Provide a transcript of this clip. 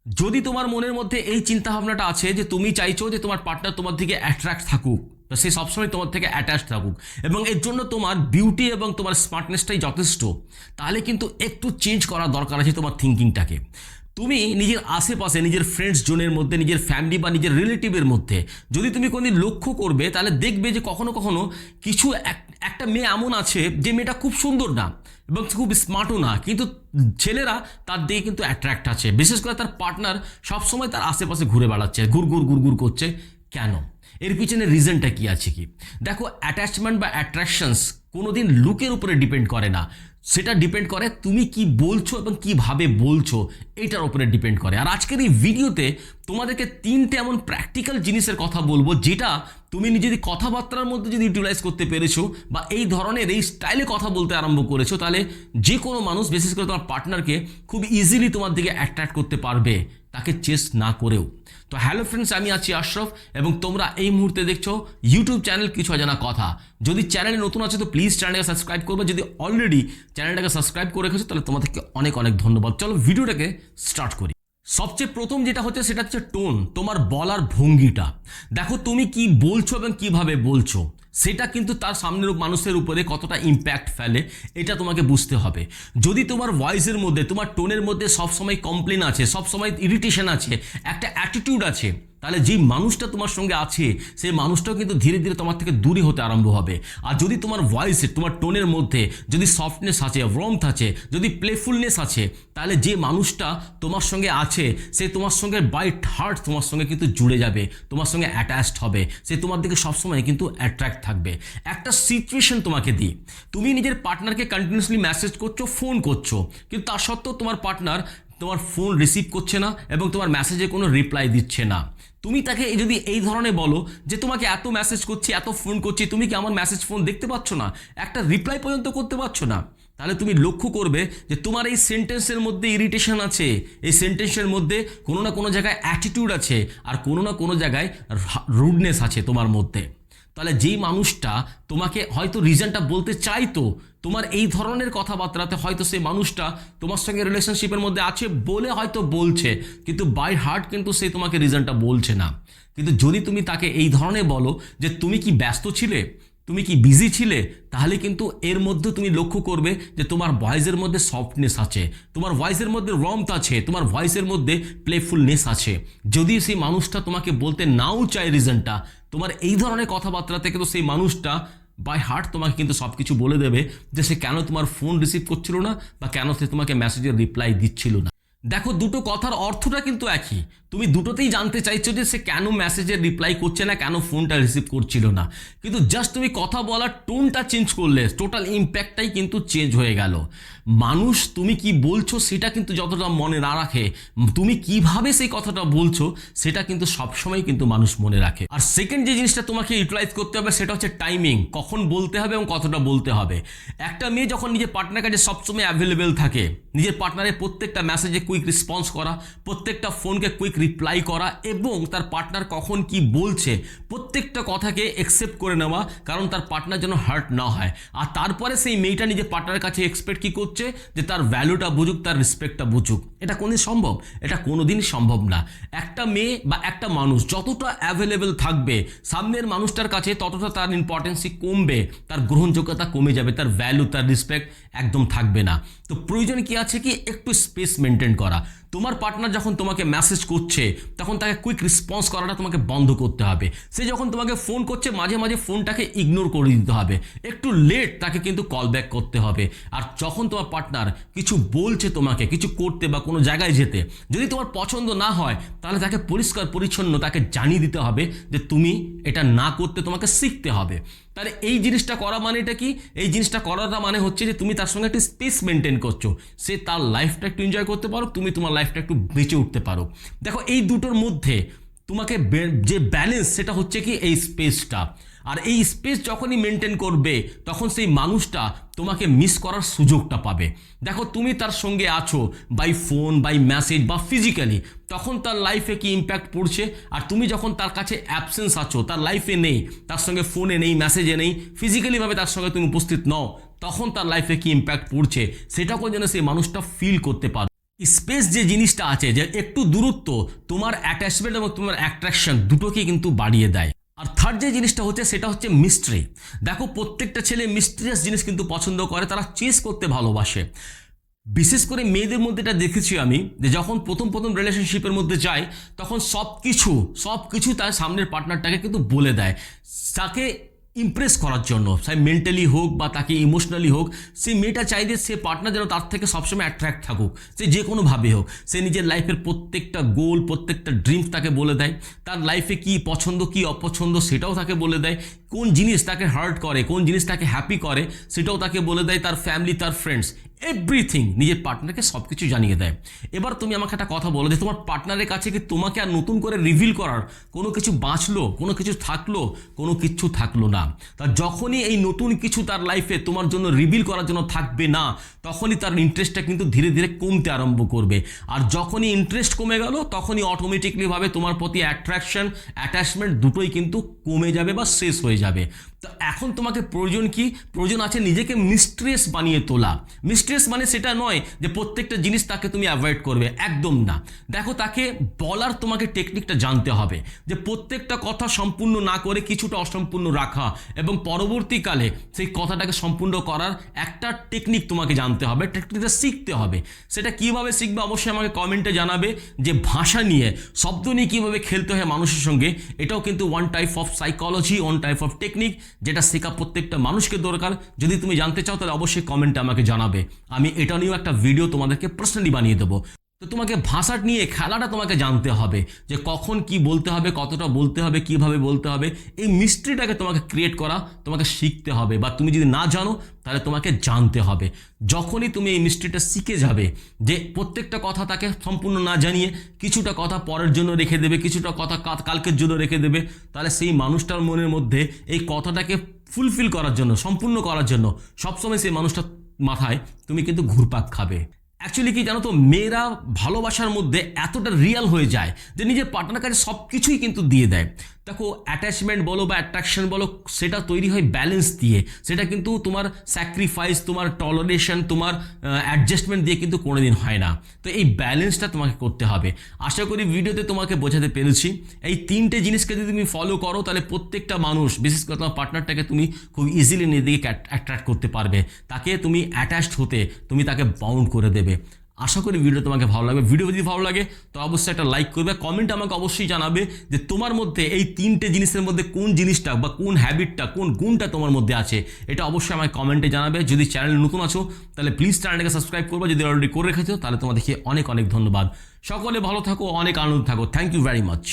যদি তোমার মনের মধ্যে এই চিন্তা ভাবনাটা আছে যে তুমি চাইছো যে তোমার পার্টনার তোমার দিকে অ্যাট্রাক্ট থাকুক, তো সে সবসময় তোমার থেকে অ্যাটাচ থাকুক এবং এর জন্য তোমার বিউটি এবং তোমার স্মার্টনেসটাই যথেষ্ট, তাহলে কিন্তু একটু চেঞ্জ করা দরকার আছে তোমার থিঙ্কিংটাকে। তুমি নিজের আশেপাশে, নিজের ফ্রেন্ডস জোনের মধ্যে, নিজের ফ্যামিলি বা নিজের রিলেটিভের মধ্যে যদি তুমি কোনোদিন লক্ষ্য করবে, তাহলে দেখবে যে কখনো কখনো কিছু একটা মেয়ে এমন আছে যে মেয়েটা খুব সুন্দর না এবং খুব স্মার্টও না, কিন্তু ছেলেরা তার দিকে কিন্তু অ্যাট্রাক্ট আছে। বিশেষ করে তার পার্টনার সবসময় তার আশেপাশে ঘুরে বেড়াচ্ছে, ঘুর করছে। কেন? এর পিছনে রিজনটা কি আছে কি? দেখো, অ্যাটাচমেন্ট বা অ্যাট্রাকশনস কোনোদিন লুকের উপরে ডিপেন্ড করে না, সেটা ডিপেন্ড করে তুমি কি বলছো এবং কিভাবে বলছো, এটার উপরে ডিপেন্ড করে। আর আজকের এই ভিডিওতে তোমাদেরকে 3টে এমন প্র্যাকটিক্যাল জিনিসের কথা বলবো, যেটা তুমি নিজেদের কথাবার্তার মধ্যে যদি ইউটিলাইজ করতে পেরেছো বা এই ধরনের এই স্টাইলে কথা বলতে আরম্ভ করেছো, তাহলে যে কোনো মানুষ, বিশেষ করে তোমার পার্টনারকে খুব ইজিলি তোমার দিকে অ্যাট্রাক্ট করতে পারবে, তাকে চেস না করেও। তো হ্যালো ফ্রেন্ডস, আমি আছি আশরাফ এবং তোমরা এই মুহূর্তে দেখছো ইউটিউব চ্যানেল কিছু অজানা কথা। যদি চ্যানেলে নতুন আছে তো প্লিজ চ্যানেলটাকে সাবস্ক্রাইব করবে, যদি অলরেডি চ্যানেলটাকে সাবস্ক্রাইব করে রেখেছো তাহলে তোমাদেরকে অনেক অনেক ধন্যবাদ। চলো ভিডিওটাকে স্টার্ট করি। সবচেয়ে প্রথম যেটা হচ্ছে সেটা হচ্ছে টোন, তোমার বলার ভঙ্গিটা। দেখো, তুমি কি বলছো এবং কিভাবে বলছো সেটা কিন্তু তার সামনের মানুষের উপরে কতটা ইম্প্যাক্ট ফেলে, এটা তোমাকে বুঝতে হবে। যদি তোমার ভয়েসের মধ্যে, তোমার টোনের মধ্যে সবসময় কমপ্লেন আছে, সবসময় ইরিটেশন আছে, একটা অ্যাটিটিউড আছে, তাহলে যেই মানুষটা তোমার সঙ্গে আছে সেই মানুষটাও কিন্তু ধীরে ধীরে তোমার থেকে দূরে হতে আরম্ভ হবে। আর যদি তোমার ভয়েসে, তোমার টোনের মধ্যে যদি সফটনেস আছে, ওয়ার্মথ আছে, যদি প্লেফুলনেস আছে, তাহলে যে মানুষটা তোমার সঙ্গে আছে সে তোমার সঙ্গে বাই হার্ট তোমার সঙ্গে কিন্তু জুড়ে যাবে, তোমার সঙ্গে অ্যাটাচড হবে, সে তোমার দিকে সবসময় কিন্তু অ্যাট্রাক্ট থাকবে। একটা সিচুয়েশন তোমাকে দিই, তুমি নিজের পার্টনারকে কন্টিনিউসলি মেসেজ করছো, ফোন করছো, কিন্তু তা সত্ত্বেও তোমার পার্টনার তোমার ফোন রিসিভ করছে না এবং তোমার মেসেজে কোনো রিপ্লাই দিচ্ছে না। তুমি তাকে যদি এই ধরনের বলো যে তোমাকে এত মেসেজ করছি, এত ফোন করছি, তুমি কি আমার মেসেজ ফোন দেখতে পাচ্ছ না, একটা রিপ্লাই পর্যন্ত করতে পারছো না, তাহলে তুমি লক্ষ্য করবে যে তোমার এই সেন্টেন্সের মধ্যে ইরিটেশন আছে, এই সেন্টেন্সের মধ্যে কোনো না কোনো জায়গায় অ্যাটিটিউড আছে আর কোনো না কোনো জায়গায় রুডনেস আছে তোমার মধ্যে। তাহলে যেই মানুষটা তোমাকে হয়তো রিজনটা বলতে চাইতো, তোমার এই ধরনের কথাবার্তাতে হয়তো সেই মানুষটা তোমার সঙ্গে রিলেশনশিপের মধ্যে আছে বলে হয়তো বলছে, কিন্তু বাই হার্ট কিন্তু সে তোমাকে রিজনটা বলছে না। কিন্তু যদি তুমি তাকে এই ধরনের বলো যে তুমি কি ব্যস্ত ছিলে, তুমি কি বিজি ছিলে, তাহলে কিন্তু এর মধ্যে তুমি লক্ষ্য করবে যে তোমার ভয়েসের মধ্যে সফটনেস আছে, তোমার ভয়েসের মধ্যে ওয়ার্মথ আছে, তোমার ভয়েসের মধ্যে প্লেফুলনেস আছে। যদি সেই মানুষটা তোমাকে বলতে নাও চায় রিজনটা, তোমার এই ধরনের কথাবার্তা থেকে তো সেই মানুষটা বাই হার্ট তোমাকে কিন্তু সব কিছু বলে দেবে যে সে কেন তোমার ফোন রিসিভ করছিল না বা কেন সে তোমাকে মেসেজের রিপ্লাই দিচ্ছিল না। দেখো, দুটো কথার অর্থটা কিন্তু একই, তুমি দুটোতেই জানতে চাইছো যে সে কেন মেসেজের রিপ্লাই করছে না, কেন ফোনটা রিসিভ করছিল না, কিন্তু জাস্ট তুমি কথা বলার টোনটা চেঞ্জ করলে টোটাল ইম্প্যাক্টটাই কিন্তু চেঞ্জ হয়ে গেল। মানুষ তুমি কি বলছো সেটা কিন্তু যতটা মনে না রাখে, তুমি কিভাবে সেই কথাটা বলছো সেটা কিন্তু সবসময় কিন্তু মানুষ মনে রাখে। আর সেকেন্ড যে জিনিসটা তোমাকে ইউটিলাইজ করতে হবে সেটা হচ্ছে টাইমিং, কখন বলতে হবে এবং কতটা বলতে হবে। একটা মেয়ে যখন নিজের পার্টনারের কাছে সবসময় অ্যাভেলেবেল থাকে, নিজের পার্টনারের প্রত্যেকটা মেসেজে কুইক রেসপন্স করা, প্রত্যেকটা ফোনকে কুইক রিপ্লাই করা এবং তার পার্টনার কখন কি বলছে প্রত্যেকটা কথাকে অ্যাকসেপ্ট করে নেওয়া, কারণ তার পার্টনার যেন হার্ট না হয়। আর তারপরে সেই মেয়েটা নিজের পার্টনারের কাছে এক্সপেক্ট কি করছে যে তার ভ্যালুটা বুঝুক, তার রেসপেক্টটা বুঝুক। এটা কোনদিন সম্ভব? এটা কোনোদিনই সম্ভব না। একটা মেয়ে বা একটা মানুষ যতটা অ্যাভেলেবেল থাকবে সামনের মানুষটার কাছে, ততটা তার ইম্পর্টেন্সই কমবে, তার গ্রহণযোগ্যতা কমে যাবে, তার ভ্যালু, তার রেসপেক্ট একদম থাকবে না। তো প্রয়োজন কি আছে কি একটু স্পেস মেনটেন করা। তোমার পার্টনার যখন তোমাকে মেসেজ করছে তখন তাকে কুইক রেসপন্স করাটা তোমাকে বন্ধ করতে হবে। সে যখন তোমাকে ফোন করছে মাঝে মাঝে ফোনটাকে ইগনোর করে দিতে হবে, একটু লেট তাকে কিন্তু কল ব্যাক করতে হবে। আর যখন তোমার পার্টনার কিছু বলছে তোমাকে কিছু করতে বা কোনো জায়গায় যেতে, যদি তোমার পছন্দ না হয় তাহলে তাকে পরিষ্কার পরিচ্ছন্ন তাকে জানিয়ে দিতে হবে যে তুমি এটা না করতে তোমাকে শিখতে হবে। তাহলে এই জিনিসটা করা মানে এটা কি? এই জিনিসটা করাটা মানে হচ্ছে যে তুমি তার সঙ্গে একটু স্পেস মেনটেন করছো, সে তার লাইফটা একটু এনজয় করতে পারো, তুমি তোমার লাইফটা একটু বেঁচে উঠতে পারো। দেখো, এই দুটোর মধ্যে তোমাকে যে ব্যালেন্স সেটা হচ্ছে কি এই স্পেসটা। আর এই স্পেস যখনই মেনটেন করবে তখন সেই মানুষটা তোমাকে মিস করার সুযোগটা পাবে। দেখো, তুমি তার সঙ্গে আছো বাই ফোন, বাই মেসেজ বা ফিজিক্যালি, তখন তার লাইফে কি ইম্প্যাক্ট পড়ছে। আর তুমি যখন তার কাছে অ্যাবসেন্স আছো, তার লাইফে নেই, তার সঙ্গে ফোনে নেই, মেসেজে নেই, ফিজিক্যালিভাবে তার সঙ্গে তুমি উপস্থিত নও, তখন তার লাইফে কি ইম্প্যাক্ট পড়ছে সেটাকেও যেন সেই মানুষটা ফিল করতে পারো। স্পেস যে জিনিসটা আছে, যে একটু দূরত্ব তোমার অ্যাটাচমেন্ট এবং তোমার অ্যাট্রাকশন দুটোকেই কিন্তু বাড়িয়ে দেয়। আর থার্ড যে জিনিসটা হচ্ছে সেটা হচ্ছে মিস্ট্রি। দেখো প্রত্যেকটা ছেলে মিস্ট্রিয়াস জিনিস কিন্তু পছন্দ করে, তারা চেস করতে ভালোবাসে। বিশেষ করে মেয়েদের মধ্যে এটা দেখেছি আমি, যে যখন প্রথম প্রথম রিলেশনশিপের মধ্যে যায় তখন সব কিছু তার সামনের পার্টনারটাকে কিন্তু বলে দেয়, তাকে ইমপ্রেস করার জন্য, সে মেন্টালি হোক বা তাকে ইমোশনালি হোক। সেই মেয়েটা চাই যে সে পার্টনার যেন তার থেকে সবসময় অ্যাট্রাক্ট থাকুক, সে যে কোনোভাবে হোক। সে নিজের লাইফের প্রত্যেকটা গোল, প্রত্যেকটা ড্রিমস তাকে বলে দেয়, তার লাইফে কি পছন্দ কি অপছন্দ সেটাও তাকে বলে দেয়, কোন জিনিস তাকে হার্ট করে, কোন জিনিস তাকে হ্যাপি করে সেটাও তাকে বলে দেয়, তার ফ্যামিলি, তার ফ্রেন্ডস, এভরিথিং নিজের পার্টনারকে সব কিছু জানিয়ে দেয়। এবার তুমি আমাকে একটা কথা বলো, যে তোমার পার্টনারের কাছে কি তোমাকে আর নতুন করে রিভিল করার কোনো কিছু বাঁচলো, কোনো কিছু থাকলো? কোনো কিছু থাকলো না। তা যখনই এই নতুন কিছু তার লাইফে তোমার জন্য রিভিল করার জন্য থাকবে না, তখনই তার ইন্টারেস্টটা কিন্তু ধীরে ধীরে কমতে আরম্ভ করবে। আর যখনই ইন্টারেস্ট কমে গেল, তখনই অটোমেটিকলিভাবে তোমার প্রতি অ্যাট্রাকশন, অ্যাটাচমেন্ট দুটোই কিন্তু কমে যাবে বা শেষ হয়ে যাবে। তো এখন তোমাকে প্রয়োজন কি? প্রয়োজন আছে নিজেকে মিস্ট্রিয়াস বানিয়ে তোলা। মিস্ট্রিয়াস মানে সেটা নয় যে প্রত্যেকটা জিনিস তাকে তুমি অ্যাভয়েড করবে, একদম না। দেখো, তাকে বলার তোমাকে টেকনিকটা জানতে হবে, যে প্রত্যেকটা কথা সম্পূর্ণ না করে কিছুটা অসম্পূর্ণ রাখা, এবং পরবর্তীকালে সেই কথাটাকে সম্পূর্ণ করার একটা টেকনিক তোমাকে জানতে হবে, টেকনিকটা শিখতে হবে। সেটা কীভাবে শিখবে অবশ্যই আমাকে কমেন্টে জানাবে। যে ভাষা নিয়ে, শব্দ নিয়ে কীভাবে খেলতে হয় মানুষের সঙ্গে, এটাও কিন্তু one type of psychology, one type of technique, যেটা শেখা প্রত্যেকটা মানুষকে দরকার। যদি তুমি জানতে চাও তাহলে অবশ্যই কমেন্টে আমাকে জানাবে, আমি এটা নিয়েও একটা ভিডিও তোমাদেরকে পার্সোনালি বানিয়ে দেবো। তো তোমাকে ভাষা নিয়ে খেলাটা তোমাকে জানতে হবে, যে কখন কি বলতে হবে, কতটা বলতে হবে, কিভাবে বলতে হবে, এই মিস্ট্রিটাকে তোমাকে ক্রিয়েট করা তোমাকে শিখতে হবে। বা তুমি যদি না জানো তাহলে তোমাকে জানতে হবে। যখনই তুমি এই মিস্ট্রিটা শিখে যাবে, যে প্রত্যেকটা কথা তাকে সম্পূর্ণ না জানিয়ে কিছুটা কথা পরের জন্য রেখে দেবে, কিছুটা কথা কালকের জন্য রেখে দেবে, তাহলে সেই মানুষটার মনের মধ্যে এই কথাটাকে ফুলফিল করার জন্য, সম্পূর্ণ করার জন্য সবসময় সেই মানুষটার মাথায় তুমি কিন্তু ঘুরপাক খাবে। অ্যাকচুয়ালি কি জানো তো, মেয়েরা ভালোবাসার মধ্যে এতটা রিয়াল হয়ে যায় যে নিজের পার্টনার কাছে সব কিছুই কিন্তু দিয়ে দেয়। দেখো, অ্যাটাচমেন্ট বলো বা অ্যাট্রাকশন বলো, সেটা তৈরি হয় ব্যালেন্স দিয়ে। সেটা কিন্তু তোমার স্যাক্রিফাইস, তোমার টলারেশন, তোমার অ্যাডজাস্টমেন্ট দিয়ে কিন্তু কোনোদিন হয় না। তো এই ব্যালেন্সটা তোমাকে করতে হবে। আশা করি ভিডিওতে তোমাকে বোঝাতে পেরেছি। এই তিনটে জিনিসকে যদি তুমি ফলো করো, তাহলে প্রত্যেকটা মানুষ, বিশেষ করে তোমার পার্টনারটাকে তুমি খুব ইজিলি নিজেদিকে অ্যাট্রাক্ট করতে পারবে। তাকে তুমি অ্যাটাচড হতে তুমি তাকে বাউন্ড করে দেবে। আশা করি ভিডিও তোমাকে ভালো লাগবে। ভিডিও যদি ভালো লাগে তো অবশ্যই একটা লাইক করবে, কমেন্ট আমাকে অবশ্যই জানাবে যে তোমার মধ্যে এই তিনটে জিনিসের মধ্যে কোন জিনিসটা বা কোন হ্যাবিটটা, কোন গুণটা তোমার মধ্যে আছে, এটা অবশ্যই আমাকে কমেন্টে জানাবে। যদি চ্যানেল নতুন আছো তাহলে প্লিজ চ্যানেলটাকে সাবস্ক্রাইব করবে, যদি অলরেডি করে রেখেছো তাহলে তোমাদেরকে অনেক অনেক ধন্যবাদ। সকলে ভালো থাকো, অনেক আনন্দ থাকো। Thank you very much.